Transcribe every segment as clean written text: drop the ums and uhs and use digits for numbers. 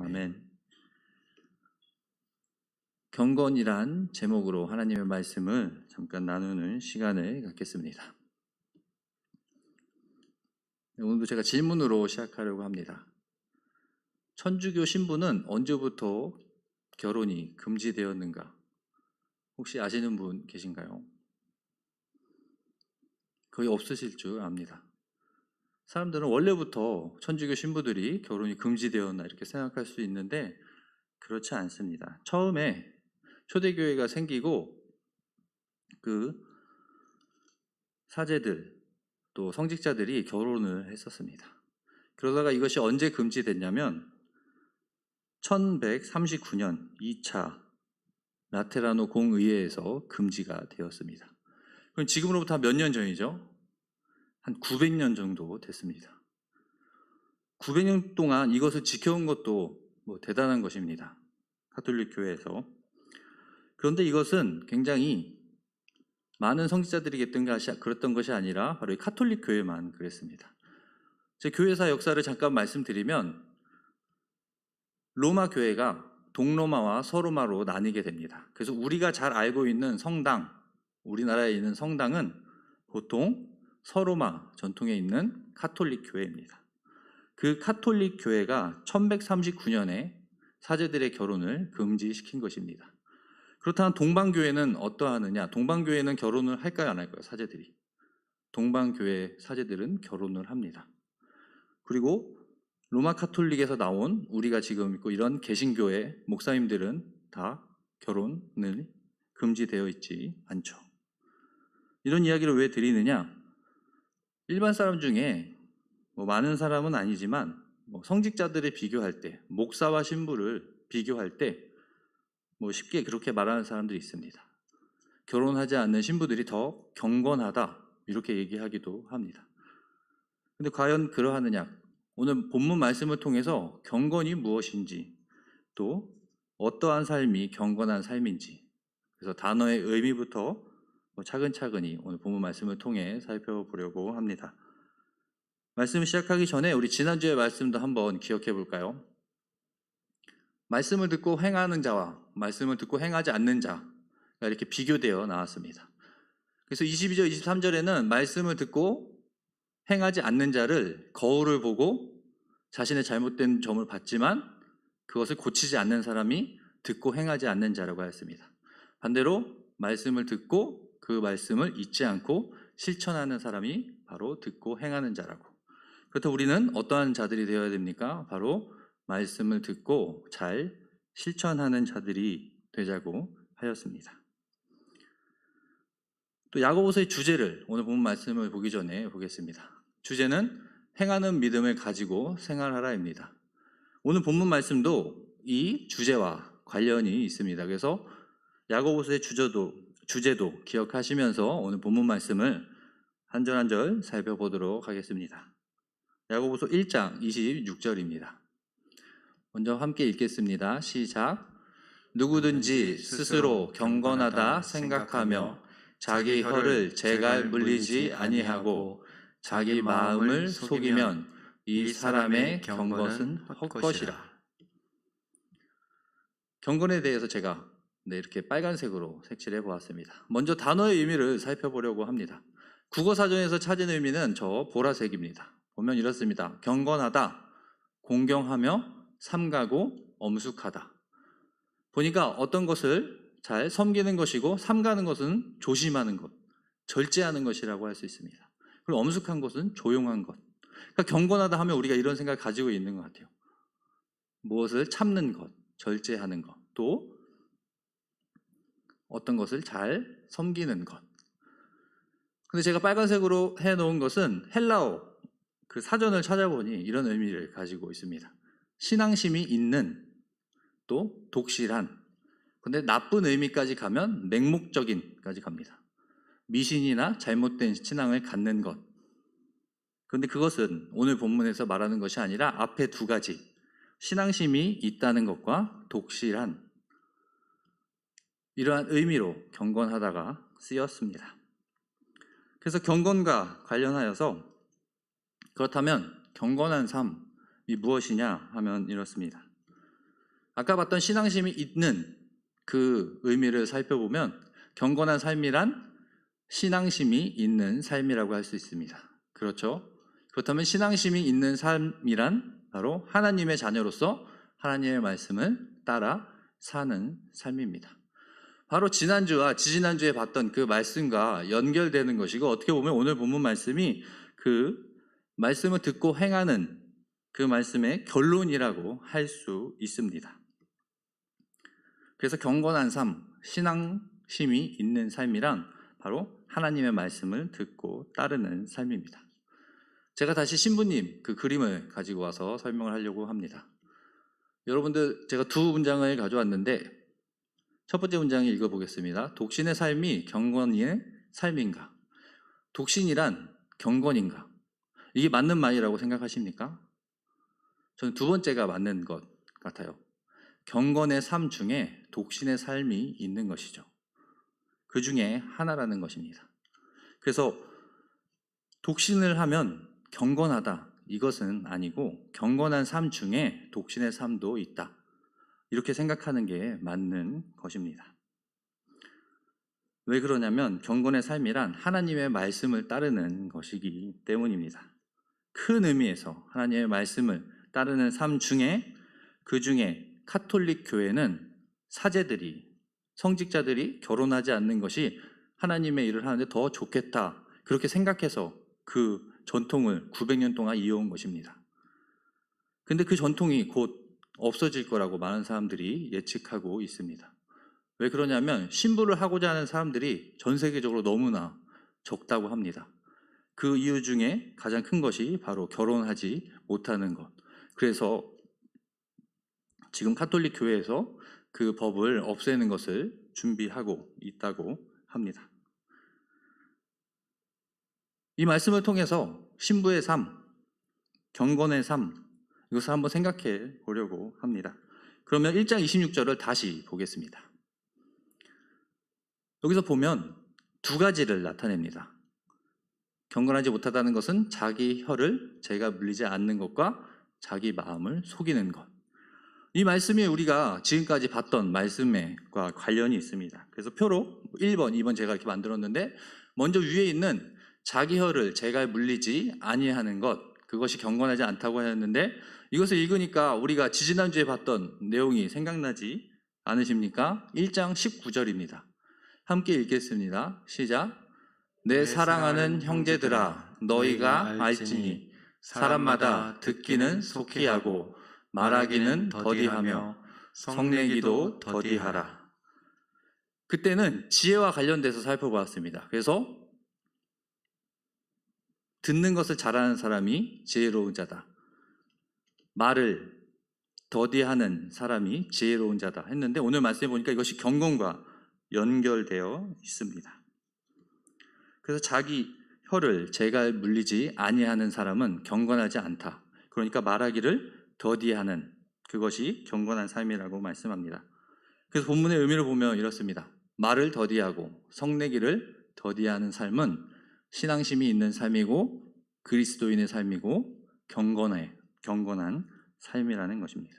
아멘. 경건이란 제목으로 하나님의 말씀을 잠깐 나누는 시간을 갖겠습니다. 오늘도 제가 질문으로 시작하려고 합니다. 천주교 신부는 언제부터 결혼이 금지되었는가? 혹시 아시는 분 계신가요? 거의 없으실 줄 압니다. 사람들은 원래부터 천주교 신부들이 결혼이 금지되었나 이렇게 생각할 수 있는데 그렇지 않습니다. 처음에 초대교회가 생기고 그 사제들 또 성직자들이 결혼을 했었습니다. 그러다가 이것이 언제 금지됐냐면 1139년 2차 라테라노 공의회에서 금지가 되었습니다. 그럼 지금으로부터 몇 년 전이죠? 한 900년 정도 됐습니다. 900년 동안 이것을 지켜온 것도 대단한 것입니다. 가톨릭 교회에서. 그런데 이것은 굉장히 많은 성직자들이 그랬던 것이 아니라 바로 이 가톨릭 교회만 그랬습니다. 제 교회사 역사를 잠깐 말씀드리면 로마 교회가 동로마와 서로마로 나뉘게 됩니다. 그래서 우리가 잘 알고 있는 성당, 우리나라에 있는 성당은 보통 서로마 전통에 있는 가톨릭 교회입니다. 그 가톨릭 교회가 1139년에 사제들의 결혼을 금지시킨 것입니다. 그렇다면 동방교회는 어떠하느냐? 동방교회는 결혼을 할까요, 안 할까요? 사제들이. 동방교회 사제들은 결혼을 합니다. 그리고 로마 카톨릭에서 나온 우리가 지금 있고 이런 개신교회 목사님들은 다 결혼을 금지되어 있지 않죠. 이런 이야기를 왜 드리느냐? 일반 사람 중에 많은 사람은 아니지만 성직자들을 비교할 때, 목사와 신부를 비교할 때 쉽게 그렇게 말하는 사람들이 있습니다. 결혼하지 않는 신부들이 더 경건하다 이렇게 얘기하기도 합니다. 근데 과연 그러하느냐? 오늘 본문 말씀을 통해서 경건이 무엇인지 또 어떠한 삶이 경건한 삶인지 그래서 단어의 의미부터 차근차근히 오늘 본문 말씀을 통해 살펴보려고 합니다. 말씀 시작하기 전에 우리 지난주의 말씀도 한번 기억해 볼까요? 말씀을 듣고 행하는 자와 말씀을 듣고 행하지 않는 자가 이렇게 비교되어 나왔습니다. 그래서 22절, 23절에는 말씀을 듣고 행하지 않는 자를 거울을 보고 자신의 잘못된 점을 봤지만 그것을 고치지 않는 사람이 듣고 행하지 않는 자라고 하였습니다. 반대로 말씀을 듣고 그 말씀을 잊지 않고 실천하는 사람이 바로 듣고 행하는 자라고. 그렇다면 우리는 어떠한 자들이 되어야 됩니까? 바로 말씀을 듣고 잘 실천하는 자들이 되자고 하였습니다. 또 야고보서의 주제를 오늘 본 말씀을 보기 전에 보겠습니다. 주제는 행하는 믿음을 가지고 생활하라입니다. 오늘 본문 말씀도 이 주제와 관련이 있습니다. 그래서 야고보서의 주제도 기억하시면서 오늘 본문 말씀을 한 절 한 절 살펴보도록 하겠습니다. 야고보서 1장 26절입니다. 먼저 함께 읽겠습니다. 시작. 누구든지 스스로 경건하다 생각하며 자기 혀를 제갈 물리지 아니하고 자기 마음을 속이면 이 사람의 경건은 헛것이라. 경건에 대해서 제가 이렇게 빨간색으로 색칠해 보았습니다. 먼저 단어의 의미를 살펴보려고 합니다. 국어사전에서 찾은 의미는 저 보라색입니다. 보면 이렇습니다. 경건하다, 공경하며 삼가고 엄숙하다. 보니까 어떤 것을 잘 섬기는 것이고 삼가는 것은 조심하는 것, 절제하는 것이라고 할 수 있습니다. 그리고 엄숙한 것은 조용한 것. 그러니까 경건하다 하면 우리가 이런 생각을 가지고 있는 것 같아요. 무엇을 참는 것, 절제하는 것, 또 어떤 것을 잘 섬기는 것. 근데 제가 빨간색으로 해놓은 것은 헬라어 그 사전을 찾아보니 이런 의미를 가지고 있습니다. 신앙심이 있는, 또 독실한. 근데 나쁜 의미까지 가면 맹목적인까지 갑니다. 미신이나 잘못된 신앙을 갖는 것. 그런데 그것은 오늘 본문에서 말하는 것이 아니라 앞에 두 가지, 신앙심이 있다는 것과 독실한, 이러한 의미로 경건하다가 쓰였습니다. 그래서 경건과 관련하여서 그렇다면 경건한 삶이 무엇이냐 하면 이렇습니다. 아까 봤던 신앙심이 있는 그 의미를 살펴보면 경건한 삶이란 신앙심이 있는 삶이라고 할 수 있습니다. 그렇죠? 그렇다면 신앙심이 있는 삶이란 바로 하나님의 자녀로서 하나님의 말씀을 따라 사는 삶입니다. 바로 지난주와 지지난주에 봤던 그 말씀과 연결되는 것이고, 어떻게 보면 오늘 본문 말씀이 그 말씀을 듣고 행하는 그 말씀의 결론이라고 할 수 있습니다. 그래서 경건한 삶, 신앙심이 있는 삶이란 바로 하나님의 말씀을 듣고 따르는 삶입니다. 제가 다시 신부님 그 그림을 가지고 와서 설명을 하려고 합니다. 여러분들, 제가 두 문장을 가져왔는데 첫 번째 문장을 읽어보겠습니다. 독신의 삶이 경건의 삶인가? 독신이란 경건인가? 이게 맞는 말이라고 생각하십니까? 저는 두 번째가 맞는 것 같아요. 경건의 삶 중에 독신의 삶이 있는 것이죠. 그 중에 하나라는 것입니다. 그래서 독신을 하면 경건하다, 이것은 아니고 경건한 삶 중에 독신의 삶도 있다, 이렇게 생각하는 게 맞는 것입니다. 왜 그러냐면 경건의 삶이란 하나님의 말씀을 따르는 것이기 때문입니다. 큰 의미에서 하나님의 말씀을 따르는 삶 중에, 그 중에 카톨릭 교회는 사제들이, 성직자들이 결혼하지 않는 것이 하나님의 일을 하는데 더 좋겠다, 그렇게 생각해서 그 전통을 900년 동안 이어온 것입니다. 근데 그 전통이 곧 없어질 거라고 많은 사람들이 예측하고 있습니다. 왜 그러냐면 신부를 하고자 하는 사람들이 전 세계적으로 너무나 적다고 합니다. 그 이유 중에 가장 큰 것이 바로 결혼하지 못하는 것. 그래서 지금 카톨릭 교회에서 그 법을 없애는 것을 준비하고 있다고 합니다. 이 말씀을 통해서 신부의 삶, 경건의 삶, 이것을 한번 생각해 보려고 합니다. 그러면 1장 26절을 다시 보겠습니다. 여기서 보면 두 가지를 나타냅니다. 경건하지 못하다는 것은 자기 혀를 제가 물리지 않는 것과 자기 마음을 속이는 것. 이 말씀이 우리가 지금까지 봤던 말씀과 관련이 있습니다. 그래서 표로 1번, 2번 제가 이렇게 만들었는데, 먼저 위에 있는 자기 혀를 제가 물리지 아니하는 것, 그것이 경건하지 않다고 하였는데, 이것을 읽으니까 우리가 지지난주에 봤던 내용이 생각나지 않으십니까? 1장 19절입니다. 함께 읽겠습니다. 시작. 내 사랑하는 형제들아, 너희가 알지니 사람마다 듣기는 속히 하고 말하기는 더디하며 성내기도 더디하라. 그때는 지혜와 관련돼서 살펴보았습니다. 그래서 듣는 것을 잘하는 사람이 지혜로운 자다, 말을 더디하는 사람이 지혜로운 자다 했는데, 오늘 말씀해 보니까 이것이 경건과 연결되어 있습니다. 그래서 자기 혀를 제가 물리지 아니하는 사람은 경건하지 않다, 그러니까 말하기를 더디하는, 그것이 경건한 삶이라고 말씀합니다. 그래서 본문의 의미를 보면 이렇습니다. 말을 더디하고 성내기를 더디하는 삶은 신앙심이 있는 삶이고 그리스도인의 삶이고 경건한 삶이라는 것입니다.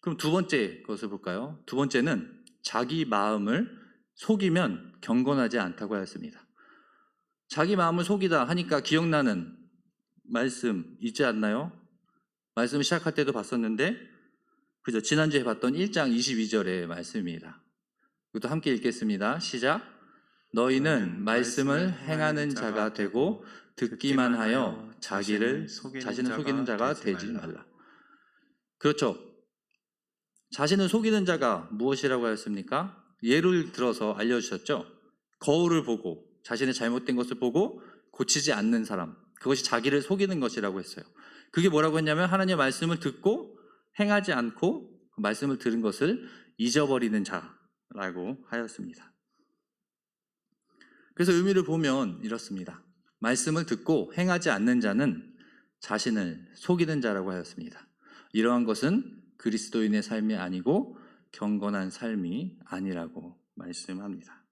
그럼 두 번째 것을 볼까요? 두 번째는 자기 마음을 속이면 경건하지 않다고 하였습니다. 자기 마음을 속이다 하니까 기억나는 말씀 있지 않나요? 말씀 시작할 때도 봤었는데, 그죠? 지난주에 봤던 1장 22절의 말씀입니다. 이것도 함께 읽겠습니다. 시작. 너희는 말씀을 행하는 자가 되고 듣기만 하여 자신을 속이는 자가 되지 말라. 그렇죠. 자신을 속이는 자가 무엇이라고 하였습니까? 예를 들어서 알려주셨죠. 거울을 보고 자신의 잘못된 것을 보고 고치지 않는 사람, 그것이 자기를 속이는 것이라고 했어요. 그게 뭐라고 했냐면 하나님의 말씀을 듣고 행하지 않고 그 말씀을 들은 것을 잊어버리는 자라고 하였습니다. 그래서 의미를 보면 이렇습니다. 말씀을 듣고 행하지 않는 자는 자신을 속이는 자라고 하였습니다. 이러한 것은 그리스도인의 삶이 아니고 경건한 삶이 아니라고 말씀합니다.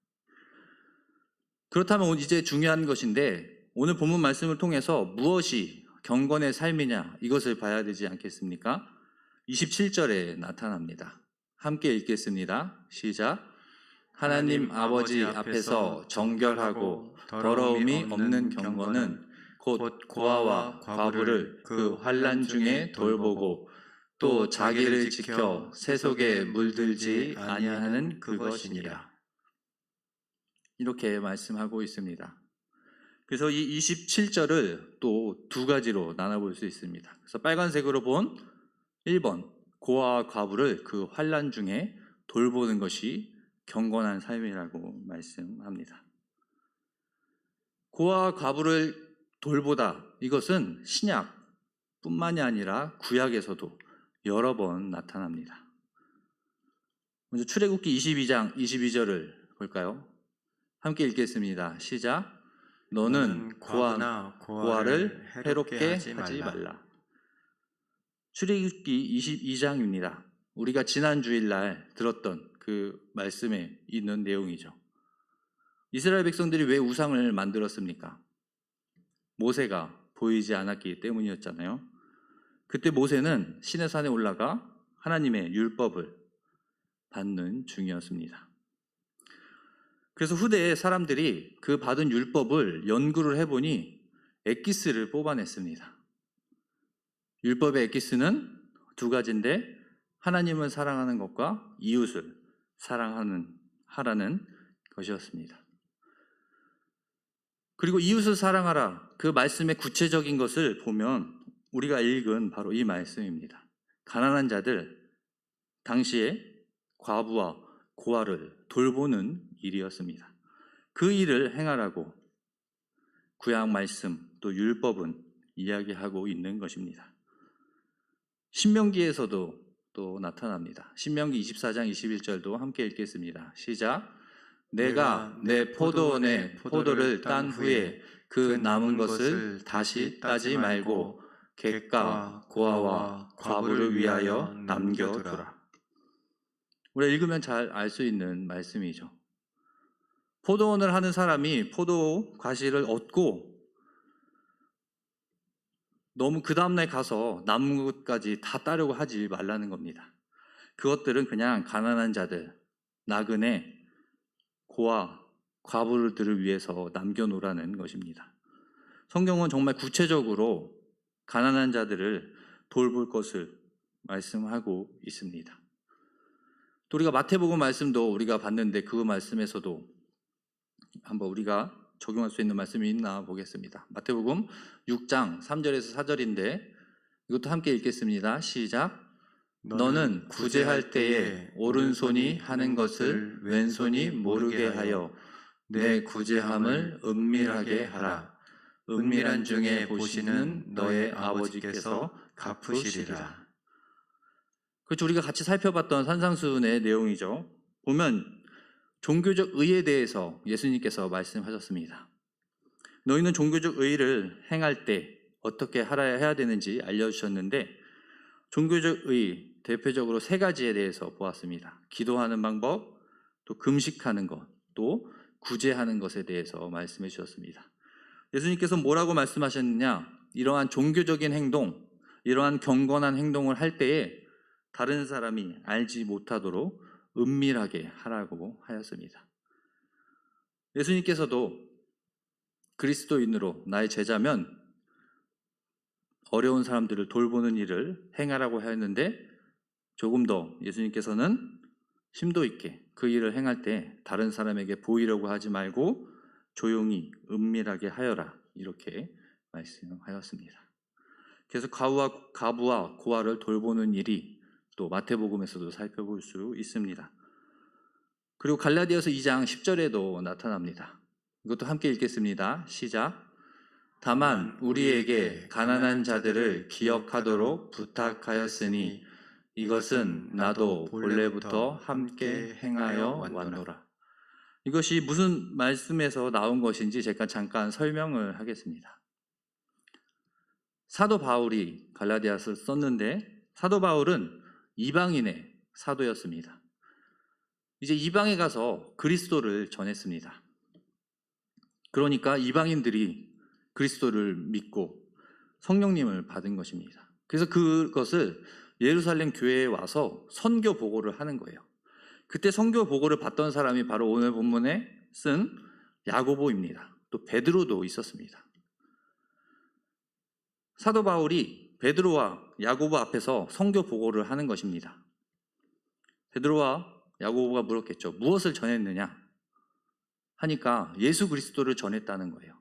그렇다면 이제 중요한 것인데, 오늘 본문 말씀을 통해서 무엇이 경건의 삶이냐, 이것을 봐야 되지 않겠습니까? 27절에 나타납니다. 함께 읽겠습니다. 시작. 하나님 아버지 앞에서 정결하고 더러움이 없는 경건은 곧 고아와 과부를 그 환난 중에 돌보고 또 자기를 지켜 세속에 물들지 아니하는 그것이니라. 이렇게 말씀하고 있습니다. 그래서 이 27절을 또 두 가지로 나눠볼 수 있습니다. 그래서 빨간색으로 본 1번, 고아와 과부를 그 환난 중에 돌보는 것이 경건한 삶이라고 말씀합니다. 고아와 과부를 돌보다, 이것은 신약뿐만이 아니라 구약에서도 여러 번 나타납니다. 먼저 출애굽기 22장 22절을 볼까요? 함께 읽겠습니다. 시작. 너는 고아를 해롭게 하지 말라. 출애굽기 22장입니다. 우리가 지난 주일날 들었던 그 말씀에 있는 내용이죠. 이스라엘 백성들이 왜 우상을 만들었습니까? 모세가 보이지 않았기 때문이었잖아요. 그때 모세는 시내 산에 올라가 하나님의 율법을 받는 중이었습니다. 그래서 후대에 사람들이 그 받은 율법을 연구를 해보니 엑기스를 뽑아냈습니다. 율법의 엑기스는 두 가지인데, 하나님을 사랑하는 것과 이웃을 하라는 것이었습니다. 그리고 이웃을 사랑하라, 그 말씀의 구체적인 것을 보면 우리가 읽은 바로 이 말씀입니다. 가난한 자들, 당시에 과부와 고아를 돌보는 일이었습니다. 그 일을 행하라고 구약 말씀 또 율법은 이야기하고 있는 것입니다. 신명기에서도 또 나타납니다. 신명기 24장 21절도 함께 읽겠습니다. 시작. 내가 내 포도원에 포도를 딴 후에 그 남은 것을 다시 따지 말고 객과 고아와 과부를 위하여 남겨두라. 우리가 읽으면 잘 알 수 있는 말씀이죠. 포도원을 하는 사람이 포도 과실을 얻고 너무 그 다음날 가서 남은 것까지 다 따려고 하지 말라는 겁니다. 그것들은 그냥 가난한 자들, 나그네, 고아, 과부들을 위해서 남겨놓으라는 것입니다. 성경은 정말 구체적으로 가난한 자들을 돌볼 것을 말씀하고 있습니다. 또 우리가 마태복음 말씀도 우리가 봤는데 그 말씀에서도 한번 우리가 적용할 수 있는 말씀이 있나 보겠습니다. 마태복음 6장 3절에서 4절인데 이것도 함께 읽겠습니다. 시작. 너는 구제할 때에 오른손이 하는 것을 왼손이 모르게 하여 내 구제함을 은밀하게 하라. 은밀한 중에 보시는 너의 아버지께서 갚으시리라. 그렇죠. 우리가 같이 살펴봤던 산상수훈의 내용이죠. 보면 종교적 의에 대해서 예수님께서 말씀하셨습니다. 너희는 종교적 의를 행할 때 어떻게 해야 되는지 알려주셨는데, 종교적 의 대표적으로 세 가지에 대해서 보았습니다. 기도하는 방법, 또 금식하는 것, 또 구제하는 것에 대해서 말씀해 주셨습니다. 예수님께서 뭐라고 말씀하셨느냐? 이러한 종교적인 행동, 이러한 경건한 행동을 할 때에 다른 사람이 알지 못하도록 은밀하게 하라고 하였습니다. 예수님께서도 그리스도인으로 나의 제자면 어려운 사람들을 돌보는 일을 행하라고 하였는데, 조금 더 예수님께서는 심도 있게 그 일을 행할 때 다른 사람에게 보이려고 하지 말고 조용히 은밀하게 하여라, 이렇게 말씀하였습니다. 그래서 과부와 고아를 돌보는 일이 또 마태복음에서도 살펴볼 수 있습니다. 그리고 갈라디아서 2장 10절에도 나타납니다. 이것도 함께 읽겠습니다. 시작. 다만 우리에게 가난한 자들을 기억하도록 부탁하였으니 이것은 나도 본래부터 함께 행하여 왔노라. 이것이 무슨 말씀에서 나온 것인지 제가 잠깐 설명을 하겠습니다. 사도 바울이 갈라디아서를 썼는데, 사도 바울은 이방인의 사도였습니다. 이제 이방에 가서 그리스도를 전했습니다. 그러니까 이방인들이 그리스도를 믿고 성령님을 받은 것입니다. 그래서 그것을 예루살렘 교회에 와서 선교 보고를 하는 거예요. 그때 선교 보고를 받던 사람이 바로 오늘 본문에 쓴 야고보입니다. 또 베드로도 있었습니다. 사도 바울이 베드로와 야고보 앞에서 선교 보고를 하는 것입니다. 베드로와 야고보가 물었겠죠. 무엇을 전했느냐? 하니까 예수 그리스도를 전했다는 거예요.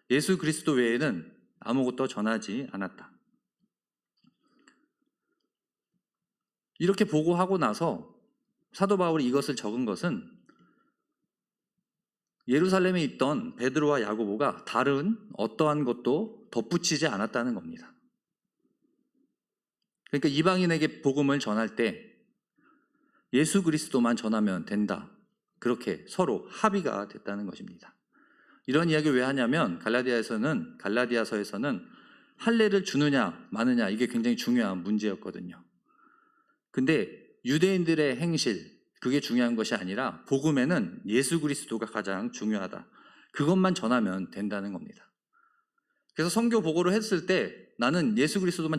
예수 그리스도 외에는 아무것도 전하지 않았다. 이렇게 보고하고 나서 사도 바울이 이것을 적은 것은 예루살렘에 있던 베드로와 야고보가 다른 어떠한 것도 덧붙이지 않았다는 겁니다. 그러니까 이방인에게 복음을 전할 때 예수 그리스도만 전하면 된다. 그렇게 서로 합의가 됐다는 것입니다. 이런 이야기를 왜 하냐면 갈라디아서에서는 할례를 주느냐 마느냐 이게 굉장히 중요한 문제였거든요. 근데 유대인들의 행실 그게 중요한 것이 아니라 복음에는 예수 그리스도가 가장 중요하다. 그것만 전하면 된다는 겁니다. 그래서 선교 보고를 했을 때 나는 예수 그리스도만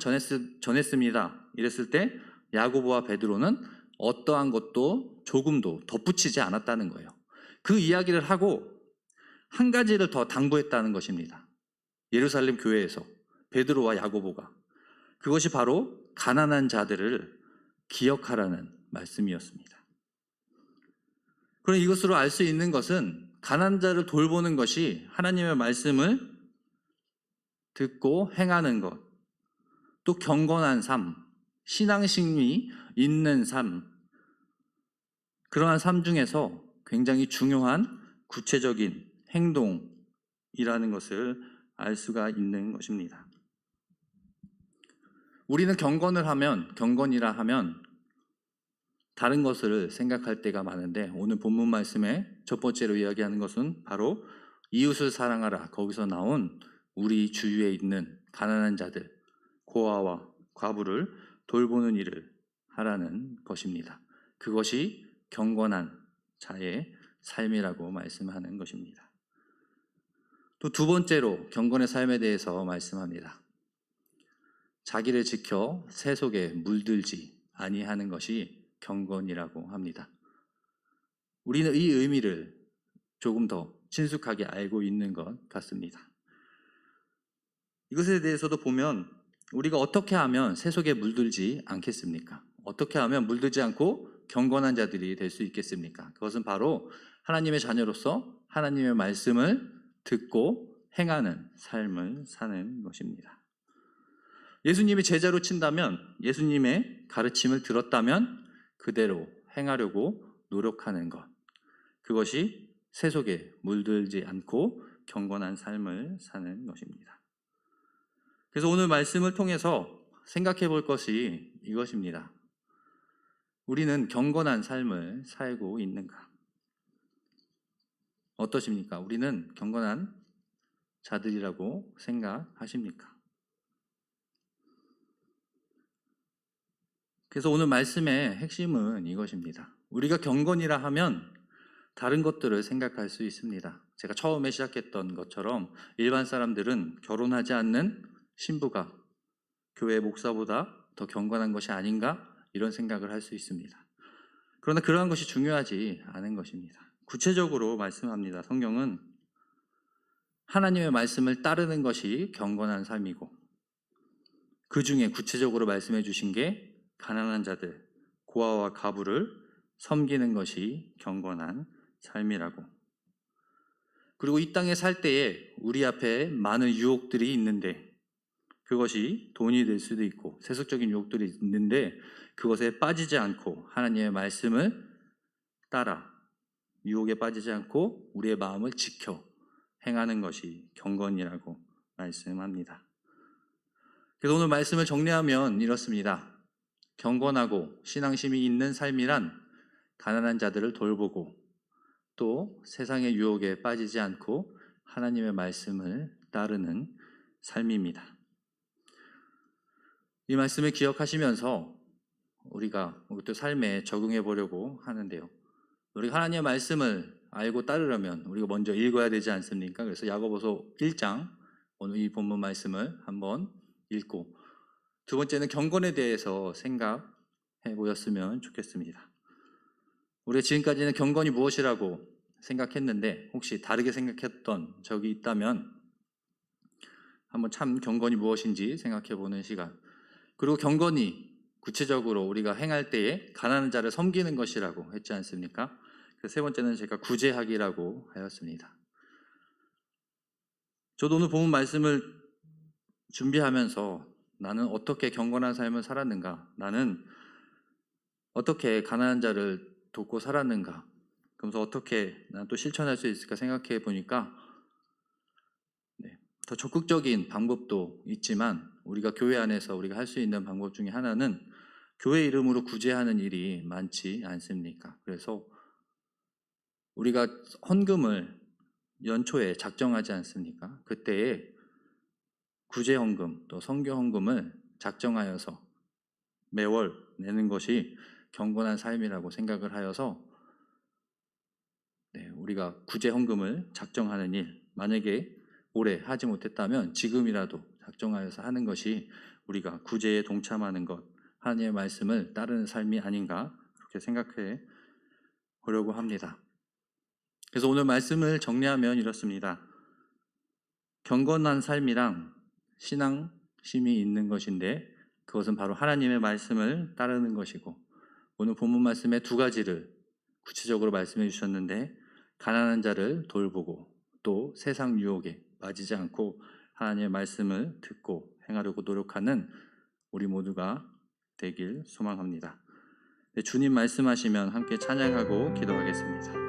전했습니다. 이랬을 때 야고보와 베드로는 어떠한 것도 조금도 덧붙이지 않았다는 거예요. 그 이야기를 하고 한 가지를 더 당부했다는 것입니다. 예루살렘 교회에서 베드로와 야고보가 그것이 바로 가난한 자들을 기억하라는 말씀이었습니다. 그럼 이것으로 알 수 있는 것은 가난한 자를 돌보는 것이 하나님의 말씀을 듣고 행하는 것, 또 경건한 삶, 신앙심이 있는 삶, 그러한 삶 중에서 굉장히 중요한 구체적인 행동이라는 것을 알 수가 있는 것입니다. 우리는 경건이라 하면 다른 것을 생각할 때가 많은데 오늘 본문 말씀에 첫 번째로 이야기하는 것은 바로 이웃을 사랑하라. 거기서 나온 우리 주위에 있는 가난한 자들, 고아와 과부를 돌보는 일을 하라는 것입니다. 그것이 경건한 자의 삶이라고 말씀하는 것입니다. 또 두 번째로 경건의 삶에 대해서 말씀합니다. 자기를 지켜 세속에 물들지 아니하는 것이 경건이라고 합니다. 우리는 이 의미를 조금 더 친숙하게 알고 있는 것 같습니다. 이것에 대해서도 보면 우리가 어떻게 하면 세속에 물들지 않겠습니까? 어떻게 하면 물들지 않고 경건한 자들이 될 수 있겠습니까? 그것은 바로 하나님의 자녀로서 하나님의 말씀을 듣고 행하는 삶을 사는 것입니다. 예수님이 제자로 친다면 예수님의 가르침을 들었다면 그대로 행하려고 노력하는 것, 그것이 세속에 물들지 않고 경건한 삶을 사는 것입니다. 그래서 오늘 말씀을 통해서 생각해 볼 것이 이것입니다. 우리는 경건한 삶을 살고 있는가? 어떠십니까? 우리는 경건한 자들이라고 생각하십니까? 그래서 오늘 말씀의 핵심은 이것입니다. 우리가 경건이라 하면 다른 것들을 생각할 수 있습니다. 제가 처음에 시작했던 것처럼 일반 사람들은 결혼하지 않는 신부가 교회 목사보다 더 경건한 것이 아닌가? 이런 생각을 할 수 있습니다. 그러나 그러한 것이 중요하지 않은 것입니다. 구체적으로 말씀합니다. 성경은 하나님의 말씀을 따르는 것이 경건한 삶이고 그 중에 구체적으로 말씀해 주신 게 가난한 자들, 고아와 과부를 섬기는 것이 경건한 삶이라고. 그리고 이 땅에 살 때에 우리 앞에 많은 유혹들이 있는데 그것이 돈이 될 수도 있고 세속적인 유혹들이 있는데 그것에 빠지지 않고 하나님의 말씀을 따라 유혹에 빠지지 않고 우리의 마음을 지켜 행하는 것이 경건이라고 말씀합니다. 그래서 오늘 말씀을 정리하면 이렇습니다. 경건하고 신앙심이 있는 삶이란 가난한 자들을 돌보고 또 세상의 유혹에 빠지지 않고 하나님의 말씀을 따르는 삶입니다. 이 말씀을 기억하시면서 우리가 또 삶에 적용해 보려고 하는데요. 우리가 하나님의 말씀을 알고 따르려면 우리가 먼저 읽어야 되지 않습니까? 그래서 야고보서 1장 오늘 이 본문 말씀을 한번 읽고 두 번째는 경건에 대해서 생각해 보였으면 좋겠습니다. 우리가 지금까지는 경건이 무엇이라고 생각했는데 혹시 다르게 생각했던 적이 있다면 한번 참 경건이 무엇인지 생각해 보는 시간. 그리고 경건이 구체적으로 우리가 행할 때에 가난한 자를 섬기는 것이라고 했지 않습니까? 그래서 세 번째는 제가 구제하기라고 하였습니다. 저도 오늘 본문 말씀을 준비하면서 나는 어떻게 경건한 삶을 살았는가? 나는 어떻게 가난한 자를 돕고 살았는가? 그러면서 어떻게 난 또 실천할 수 있을까 생각해 보니까 더 적극적인 방법도 있지만 우리가 교회 안에서 우리가 할 수 있는 방법 중에 하나는 교회 이름으로 구제하는 일이 많지 않습니까? 그래서 우리가 헌금을 연초에 작정하지 않습니까? 그때에 구제 헌금 또 선교 헌금을 작정하여서 매월 내는 것이 경건한 삶이라고 생각을 하여서 우리가 구제 헌금을 작정하는 일, 만약에 올해 하지 못했다면 지금이라도 작정하여서 하는 것이 우리가 구제에 동참하는 것, 하나님의 말씀을 따르는 삶이 아닌가 그렇게 생각해 보려고 합니다. 그래서 오늘 말씀을 정리하면 이렇습니다. 경건한 삶이랑 신앙심이 있는 것인데 그것은 바로 하나님의 말씀을 따르는 것이고, 오늘 본문 말씀에 두 가지를 구체적으로 말씀해 주셨는데 가난한 자를 돌보고 또 세상 유혹에 빠지지 않고 하나님의 말씀을 듣고 행하려고 노력하는 우리 모두가 되길 소망합니다. 주님 말씀하시면 함께 찬양하고 기도하겠습니다.